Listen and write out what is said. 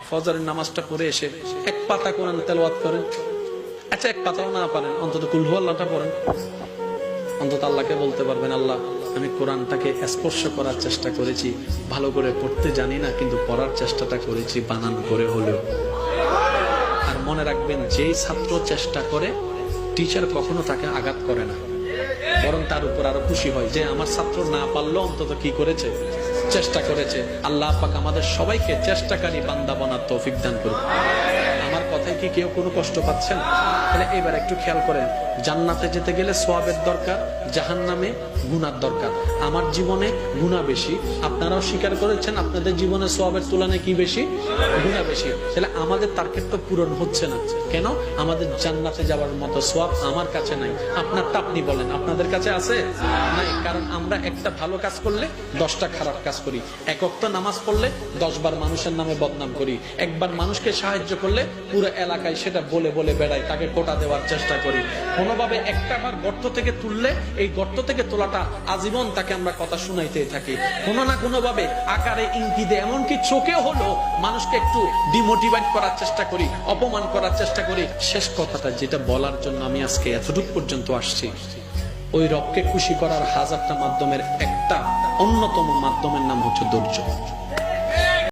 ফজরের নামাজটা পড়ে এসে এক পাতা কোরআন তেলাওয়াত করেন। আচ্ছা, এক পাতাও না পারেন, অন্তত কুল হুয়াল্লাহটা পড়েন। অন্তত আল্লাহকে বলতে পারবেন, আল্লাহ আমি কোরআনটাকে স্পর্শ করার চেষ্টা করেছি, ভালো করে পড়তে জানি না, কিন্তু পড়ার চেষ্টাটা করেছি বানান করে হলেও। আর মনে রাখবেন, যেই ছাত্র চেষ্টা করে টিচার কখনো তাকে আঘাত করে না, বরং তার উপর আরো খুশি হয় যে আমার ছাত্র না পারলেও অন্তত কি করেছে, চেষ্টা করেছে। আল্লাহ পাক আমাদের সবাইকে চেষ্টাকারী বান্দা বানার তৌফিক দান করুন। আমার কথায় কি কেউ কোনো কষ্ট পাচ্ছেন? তাহলে এবার একটু খেয়াল করেন, জান্নাতে যেতে গেলে সওয়াবের দরকার, জাহান্নামে গুনার দরকার। আমার জীবনে গুনাহ বেশি, আপনারাও স্বীকার করেছেন আপনাদের জীবনে সওয়াবের তুলনায় কি বেশি, গুনাহ বেশি। তাহলে আমাদের টার্গেট তো পূরণ হচ্ছে না কেন? আমাদের জান্নাতে যাওয়ার মতো সওয়াব আমার কাছে নাই। আপনারটা আপনি বলেন, আপনাদের কাছে আছে? নাই। কারণ আমরা একটা ভালো কাজ করলে 10টা খারাপ কাজ করি, এক ওয়াক্ত নামাজ পড়লে 10 বার মানুষের নামে বদনাম করি, একবার মানুষকে সাহায্য করলে পুরো এলাকায় সেটা বলে বলে বেড়াই, তাকে কোটা দেওয়ার চেষ্টা করি। কোনোভাবে একটা বার গর্ত থেকে তুললে এই গর্ত থেকে তোলাটা আজীবন তাকে আমরা কথা শুনাইতে থাকি, কোনো না কোনো ভাবে আকারে ইঙ্গিতে, এমনকি চোখে হলো মানুষকে একটু ডিমোটিভেট করার চেষ্টা করি, অপমান করার চেষ্টা করি। শেষ কথাটা যেটা বলার জন্য আমি আজকে এতটুকু পর্যন্ত আসছি, ওই রবকে খুশি করার হাজারটা মাধ্যমের একটা অন্যতম মাধ্যমের নাম হচ্ছে ধৈর্য।